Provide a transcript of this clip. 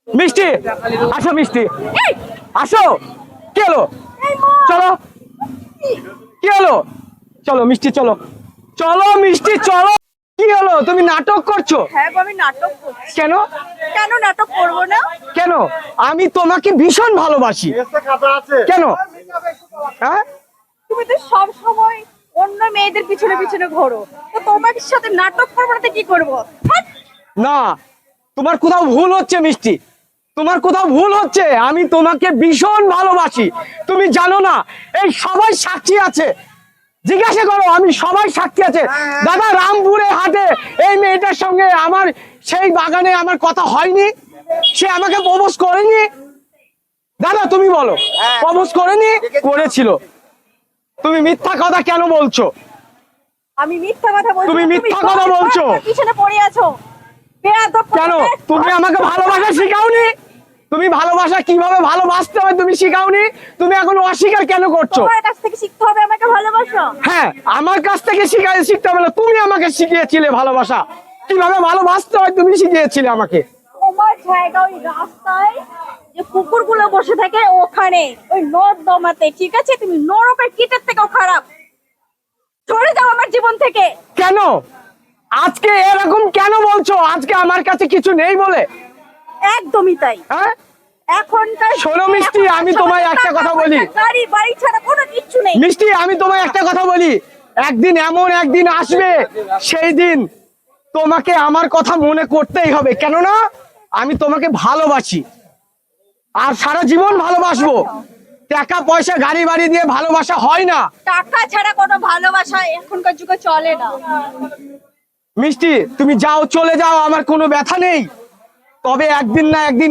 মিষ্টি আসো, মিষ্টি আসো। কি হলো? চলো। কি হলো? চলো মিষ্টি, চলো চলো মিষ্টি চলো। কি হলো? তুমি নাটক করছো? হ্যাঁ গো, আমি নাটক করছি। কেন? কেন নাটক করবো না? কেন? আমি তোমাকে ভীষণ ভালোবাসি। কেন? হ্যাঁ, তুমি তো সব সময় অন্য মেয়েদের পিছনে পিছনে ঘোরো, তো তোমার সাথে নাটক করবো না তো কি করবো? হাট! না, তোমার কোথাও ভুল হচ্ছে মিষ্টি, তোমার কোথাও ভুল হচ্ছে। আমি তোমাকে ভীষণ ভালোবাসি, তুমি জানো না? এই সবাই সাক্ষী আছে, জিজ্ঞাসা করো, আমি সবাই সাক্ষী আছে। দাদা, রামপুরে হাটে এই মেয়েটার সঙ্গে আমার সেই বাগানে আমার কথা হয়নি? সে আমাকে প্রপোজ করেনি? দাদা তুমি বলো, প্রপোজ করেনি? করেছিল। তুমি মিথ্যা কথা কেন বলছো? আমি মিথ্যা কথা বলছি? তুমি না, মিথ্যা সব কথা বলছো। আমার পিছনে পড়ে আছো। বেয়াদব কেন? কোথাকার। তুমি আমাকে ভালোবাসা শিখাওনি? তুমি ভালোবাসা কিভাবে ভালোবাসতে হয় তুমি শিখাওনি? তুমি এখন অস্বীকার কেন করছো? তোমার কাছ থেকে শিখতে হবে আমাকে ভালোবাসা। হ্যাঁ, আমার কাছ থেকে শিখতে হবে না, তুমি আমাকে শিখিয়েছিলে ভালোবাসা কিভাবে ভালোবাসতে হয়, তুমি শিখিয়েছিলে আমাকে। তোমার জায়গা ওই রাস্তায় যে কুকুরগুলো বসে থাকে ওখানে, ওই নর্দমাতে, ঠিক আছে? তুমি নরকের কীটের থেকেও খারাপ। চলে যাও আমার জীবন থেকে। কেন আজকে এরকম কেন বলছো? আজকে আমার কাছে কিছু নেই বলে? একদমই তাই। হ্যাঁ, এখনকার শোনো মিষ্টি, আমি তোমায় একটা কথা বলি। গাড়ি বাড়ি ছাড়া কোনো কিচ্ছু নেই। মিষ্টি, আমি তোমায় একটা কথা বলি, একদিন এমন একদিন আসবে, সেই দিন তোমাকে আমার কথা মনে করতেই হবে, কেননা আমি তোমাকে ভালোবাসি আর সারা জীবন ভালোবাসবো। টাকা পয়সা গাড়ি বাড়ি দিয়ে ভালোবাসা হয় না টাকা ছাড়া কোনো ভালোবাসা এখনকার যুগে চলে না। মিষ্টি। তুমি যাও, চলে যাও, আমার কোনো ব্যথা নেই, তবে একদিন না একদিন